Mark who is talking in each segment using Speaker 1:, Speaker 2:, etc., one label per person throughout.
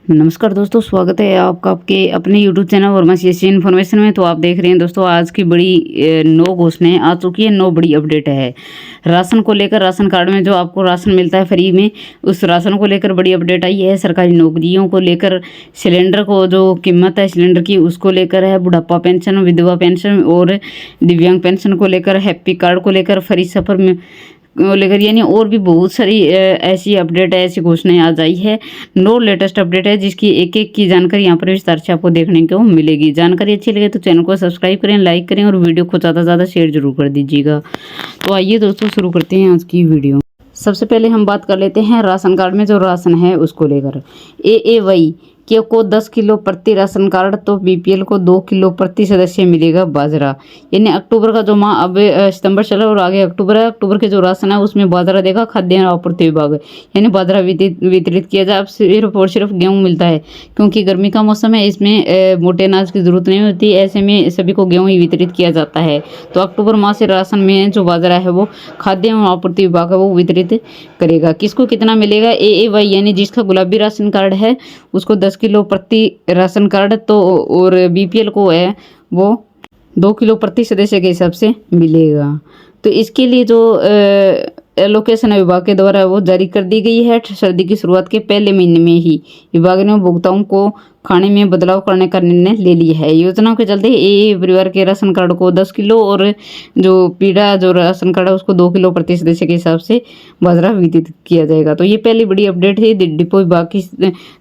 Speaker 1: नमस्कार दोस्तों, स्वागत है आपका आपके अपने YouTube चैनल और वर्मासी इन्फॉर्मेशन में। तो आप देख रहे हैं दोस्तों, आज की बड़ी 9 घोषणाएं आ चुकी है, 9 बड़ी अपडेट है राशन को लेकर। राशन कार्ड में जो आपको राशन मिलता है फ्री में, उस राशन को लेकर बड़ी अपडेट आई है। सरकारी नौकरियों को लेकर, सिलेंडर को जो कीमत है सिलेंडर की उसको लेकर है, बुढ़ापा पेंशन, विधवा पेंशन और दिव्यांग पेंशन को लेकर, हैप्पी कार्ड को लेकर, फ्री सफ़र में लेकर, यानी और भी बहुत सारी ऐसी अपडेट है, ऐसी घोषणाएं आज आई है। 9 लेटेस्ट अपडेट है जिसकी एक एक की जानकारी यहाँ पर विस्तार से आपको देखने को मिलेगी। जानकारी अच्छी लगे तो चैनल को सब्सक्राइब करें, लाइक करें और वीडियो को ज़्यादा से ज़्यादा शेयर जरूर कर दीजिएगा। तो आइए दोस्तों, शुरू करते हैं आज की वीडियो। सबसे पहले हम बात कर लेते हैं राशन कार्ड में जो राशन है उसको लेकर। AAY को 10 किलो प्रति राशन कार्ड, तो BPL को 2 किलो प्रति सदस्य मिलेगा बाजरा। यानी अक्टूबर का जो माह, अब सितंबर चला और आगे अक्टूबर है, अक्टूबर के जो राशन है उसमें बाजरा देगा खाद्य आपूर्ति विभाग, यानी बाजरा वितरित किया जाए। अब सिर्फ और सिर्फ गेहूँ मिलता है क्योंकि गर्मी का मौसम है, इसमें मोटे अनाज की जरूरत नहीं होती, ऐसे में सभी को गेहूँ ही वितरित किया जाता है। तो अक्टूबर माह से राशन में जो बाजरा है वो खाद्य एवं आपूर्ति विभाग है वो वितरित करेगा। किसको कितना मिलेगा? AAY यानी जिसका गुलाबी राशन कार्ड है उसको 10 किलो प्रति राशन कार्ड, तो और BPL को है वो 2 किलो प्रति सदस्य के हिसाब से मिलेगा। तो इसके लिए जो एलोकेशन विभाग के द्वारा वो जारी कर दी गई है। सर्दी की शुरुआत के पहले महीने में ही विभाग ने उपभोक्ताओं को खाने में बदलाव करने का निर्णय ले लिया है। योजना के चलते AA परिवार के राशन कार्ड को 10 किलो और जो पीड़ा जो राशन कार्ड है उसको 2 किलो प्रति सदस्य के हिसाब से बाजरा वितरित किया जाएगा। तो ये पहली बड़ी अपडेट है। डिपो विभाग की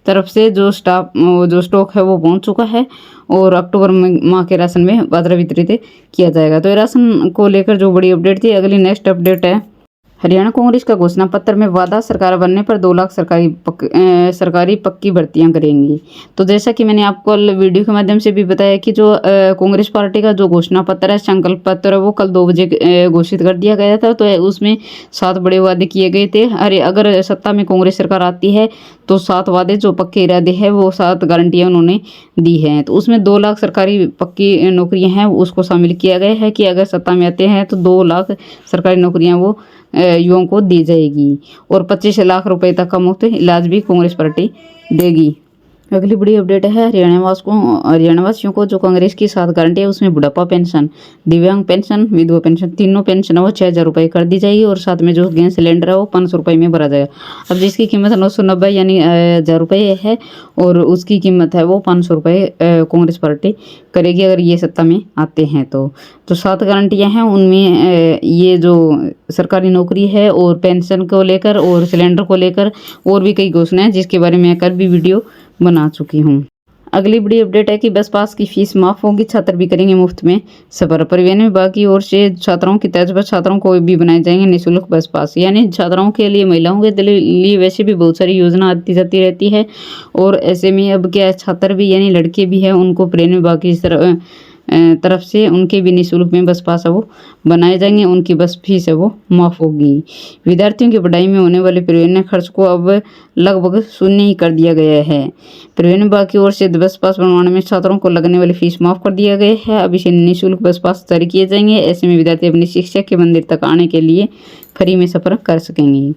Speaker 1: तरफ से जो स्टॉक है वो पहुंच चुका है और अक्टूबर माह के राशन में बाजरा वितरित किया जाएगा। तो ये राशन को लेकर जो बड़ी अपडेट थी। अगली नेक्स्ट अपडेट है हरियाणा कांग्रेस का घोषणा पत्र में वादा, सरकार बनने पर 2 लाख सरकारी पक्की भर्तियां करेंगी। तो जैसा कि मैंने आपको वीडियो के माध्यम से भी बताया कि जो कांग्रेस पार्टी का जो घोषणा पत्र है, संकल्प पत्र है, वो कल 2 बजे घोषित कर दिया गया था। तो उसमें 7 बड़े वादे किए गए थे। अगर सत्ता में कांग्रेस सरकार आती है तो 7 वादे जो पक्के इरादे हैं वो 7 गारंटियां उन्होंने दी हैं। तो उसमें 2 लाख सरकारी पक्की नौकरियां हैं उसको शामिल किया गया है कि अगर सत्ता में आते हैं तो 2 लाख सरकारी नौकरियां वो युवाओं को दी जाएगी और 25 लाख रुपए तक का मुफ्त इलाज भी कांग्रेस पार्टी देगी। अगली बड़ी अपडेट है हरियाणा वासियों को जो कांग्रेस की 7 गारंटी है उसमें बुढ़ापा पेंशन, दिव्यांग पेंशन, विधवा पेंशन, तीनों पेंशन वो 6000 रुपये कर दी जाएगी और साथ में जो गैस सिलेंडर है वो 500 रुपये में भरा जाएगा। अब जिसकी कीमत 990 यानी 1000 रुपये है और उसकी कीमत है वो 500 रुपये कांग्रेस पार्टी करेगी अगर ये सत्ता में आते हैं। तो जो 7 गारंटियाँ हैं उनमें ये जो सरकारी नौकरी है और पेंशन को लेकर और सिलेंडर को लेकर और भी कई घोषणाएं जिसके बारे में कल भी वीडियो बना चुकी हूँ। अगली बड़ी अपडेट है कि बस पास की फीस माफ होगी, छात्र भी करेंगे मुफ्त में सफर। परिवहन विभाग की ओर से छात्राओं की तर्ज पर छात्रों को भी बनाए जाएंगे निःशुल्क बस पास, यानी छात्राओं के लिए, महिलाओं के लिए वैसे भी बहुत सारी योजना आती जाती रहती है और ऐसे में अब क्या छात्र भी यानी लड़के भी हैं उनको परिवहन विभाग की तरफ से उनके भी निःशुल्क में बस पास है वो बनाए जाएंगे, उनकी बस फीस है वो माफ़ होगी। विद्यार्थियों की पढ़ाई में होने वाले परिवहन खर्च को अब लगभग शून्य ही कर दिया गया है। परिवहन विभाग की ओर से बस पास बनवाने में छात्रों को लगने वाली फीस माफ़ कर दिया गया है। अब इसे निःशुल्क बस पास जारी किए जाएंगे। ऐसे में विद्यार्थी अपनी शिक्षा के मंदिर तक आने के लिए फ्री में सफर कर सकेंगे।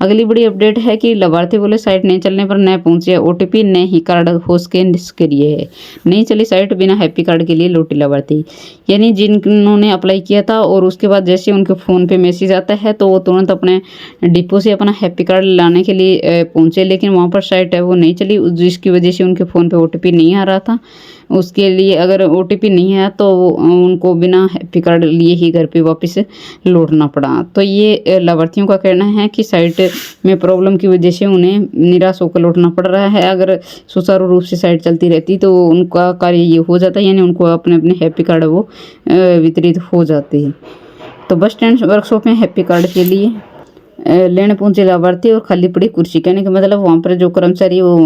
Speaker 1: अगली बड़ी अपडेट है कि लाभार्थी बोले साइट नहीं चलने पर न पहुंचे OTP, न ही कार्ड होस्ट के निष्क्रिय है। नहीं चली साइट बिना हैप्पी कार्ड के लिए लौटे लाभार्थी, यानी जिन्होंने अप्लाई किया था और उसके बाद जैसे उनके फ़ोन पे मैसेज आता है तो वो तुरंत अपने डिपो से अपना हैप्पी कार्ड लाने के लिए पहुंचे, लेकिन वहाँ पर साइट है वो नहीं चली जिसकी वजह से उनके फ़ोन पे OTP नहीं आ रहा था। उसके लिए अगर OTP नहीं आया तो उनको बिना हैप्पी कार्ड लिए ही घर पे वापस लौटना पड़ा। तो ये लाभार्थियों का कहना है कि साइट में प्रॉब्लम की वजह से उन्हें निराश होकर लौटना पड़ रहा है। अगर सुचारू रूप से साइट चलती रहती तो उनका कार्य ये हो जाता, यानी उनको अपने अपने हैप्पी कार्ड वो वितरित हो जाते हैं। तो बस स्टैंड वर्कशॉप में हैप्पी कार्ड के लिए लेने पहुंचे लाभार्थी और खाली पड़ी कुर्सी, कहने का मतलब वहाँ पर जो कर्मचारी वो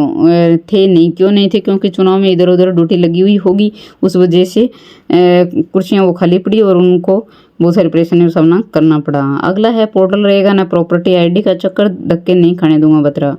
Speaker 1: थे नहीं, क्यों नहीं थे? क्योंकि चुनाव में इधर उधर ड्यूटी लगी हुई होगी, उस वजह से कुर्सियाँ वो खाली पड़ी और उनको बहुत सारी परेशानियों का सामना करना पड़ा। अगला है पोर्टल रहेगा ना प्रॉपर्टी ID का चक्कर, धक्के नहीं खाने दूंगा बतरा।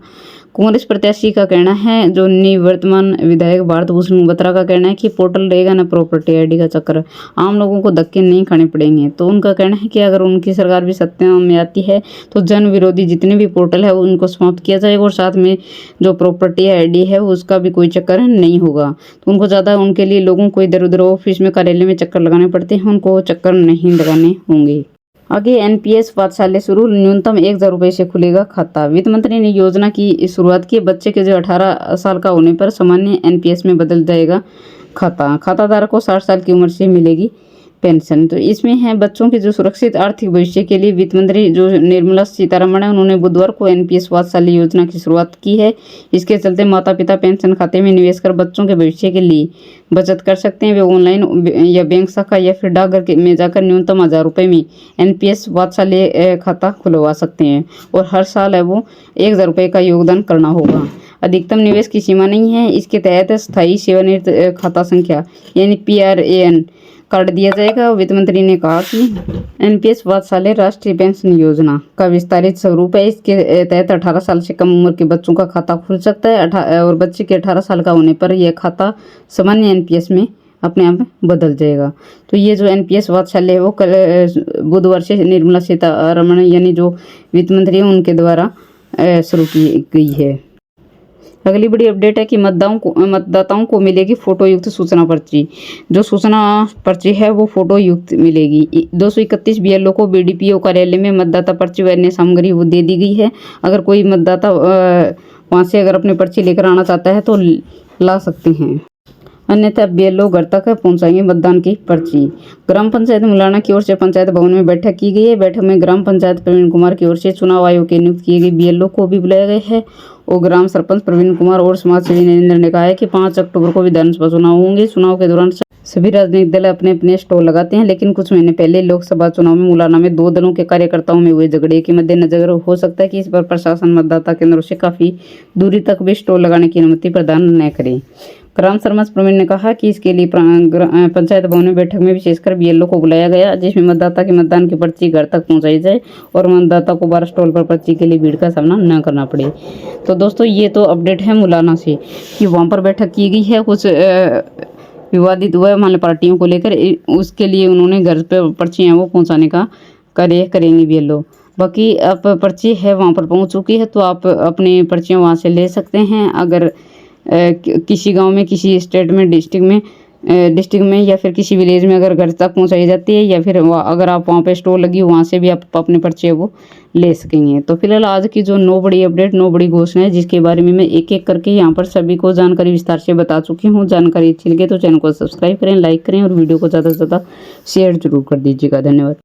Speaker 1: कांग्रेस प्रत्याशी का कहना है, जो निवर्तमान विधायक भारत भूषण बत्रा का कहना है कि पोर्टल रहेगा ना प्रॉपर्टी आईडी का चक्कर, आम लोगों को धक्के नहीं खाने पड़ेंगे। तो उनका कहना है कि अगर उनकी सरकार भी सत्ता में आती है तो जन विरोधी जितने भी पोर्टल है उनको समाप्त किया जाएगा और साथ में जो प्रॉपर्टी आईडी है उसका भी कोई चक्कर नहीं होगा। तो उनको ज़्यादा उनके लिए लोगों को इधर उधर ऑफिस में कार्यालय में चक्कर लगाने पड़ते हैं, उनको चक्कर नहीं लगाने होंगे। आगे एनपीएस पाठशाला शुरू, न्यूनतम 1,000 रुपये से खुलेगा खाता। वित्त मंत्री ने योजना की शुरुआत की। बच्चे के जो 18 साल का होने पर सामान्य एनपीएस में बदल जाएगा खाता। खाताधारक को 60 साल की उम्र से मिलेगी पेंशन। तो इसमें है बच्चों के जो सुरक्षित आर्थिक भविष्य के लिए वित्त मंत्री जो निर्मला सीतारमण है उन्होंने बुधवार को एनपीएस पाठशाला योजना की शुरुआत की है। इसके चलते माता पिता पेंशन खाते में निवेश कर बच्चों के भविष्य के लिए बचत कर सकते हैं। वे ऑनलाइन या बैंक शाखा या फिर डाकघर में जाकर न्यूनतम 1,000 रुपये में एनपीएस पाठशाला खाता खुलवा सकते हैं और हर साल है वो 1,000 रुपये का योगदान करना होगा। अधिकतम निवेश की सीमा नहीं है। इसके तहत स्थायी सेवानिवृत्त खाता संख्या यानी PRAN कार्ड दिया जाएगा। वित्त मंत्री ने कहा कि एनपीएस पाठशाला राष्ट्रीय पेंशन योजना का विस्तारित स्वरूप है। इसके तहत 18 साल से कम उम्र के बच्चों का खाता खुल सकता है और बच्चे के 18 साल का होने पर यह खाता सामान्य एनपीएस में अपने आप बदल जाएगा। तो ये जो एनपीएस पाठशाला है वो कल बुधवार से निर्मला सीतारमण यानी जो वित्त मंत्री है उनके द्वारा शुरू की गई है। अगली बड़ी अपडेट है कि मतदाताओं को मिलेगी फोटो युक्त सूचना पर्ची। जो सूचना पर्ची है वो फोटो युक्त मिलेगी। 231 बीएलओ को बीडीपीओ कार्यालय में मतदाता पर्ची व अन्य सामग्री वो दे दी गई है। अगर कोई मतदाता वहाँ से अगर अपनी पर्ची लेकर आना चाहता है तो ला सकते हैं, अन्यथा बीएलओ घर तक पहुंचाएंगे मतदान की पर्ची। ग्राम पंचायत मुलाना की ओर से पंचायत भवन में बैठक की गई है। बैठक में ग्राम पंचायत प्रवीण कुमार की ओर से चुनाव आयोग के नियुक्त किए गए बीएलओ को भी बुलाया गया है और ग्राम सरपंच प्रवीण कुमार और समाजसेवी नरेंद्र ने कहा है कि 5 अक्टूबर को विधानसभा चुनाव होंगे। चुनाव के दौरान सभी राजनीतिक दल अपने अपने स्टॉल लगाते हैं, लेकिन कुछ महीने पहले लोकसभा चुनाव में मुलाना में 2 दलों के कार्यकर्ताओं में हुए झगड़े के मद्देनजर हो सकता है कि इस पर प्रशासन मतदाता केंद्रों से काफी दूरी तक भी स्टॉल लगाने की अनुमति प्रदान न करे। ग्राम सरपंच प्रवीण ने कहा कि इसके लिए पंचायत भवन में बैठक में विशेषकर बीएलओ को बुलाया गया, जिसमें मतदाता के मतदान की पर्ची घर तक पहुंचाई जाए और मतदाता को 12 स्टॉल पर पर्ची के लिए भीड़ का सामना न करना पड़े। तो दोस्तों ये तो अपडेट है मुलाना से कि वहाँ पर बैठक की गई है, कुछ विवादित हुआ है मान पार्टियों को लेकर, उसके लिए उन्होंने घर पर पर्चियाँ वो पहुँचाने का कार्य करेंगे बीएलओ। बाकी आप पर्ची है वहाँ पर पहुँच चुकी है तो आप अपनी पर्चियाँ वहाँ से ले सकते हैं। अगर किसी गांव में, किसी स्टेट में, डिस्ट्रिक्ट में या फिर किसी विलेज में अगर घर तक पहुंचाई जाती है या फिर अगर आप वहां पे स्टोर लगी हो वहां से भी आप अपने पर्चे वो ले सकेंगे। तो फिलहाल आज की जो 9 बड़ी अपडेट, 9 बड़ी घोषणा है जिसके बारे में मैं एक एक करके यहाँ पर सभी को जानकारी विस्तार से बता चुकी हूँ। जानकारी अच्छी लगे तो चैनल को सब्सक्राइब करें, लाइक करें और वीडियो को ज़्यादा से ज़्यादा शेयर जरूर कर दीजिएगा। धन्यवाद।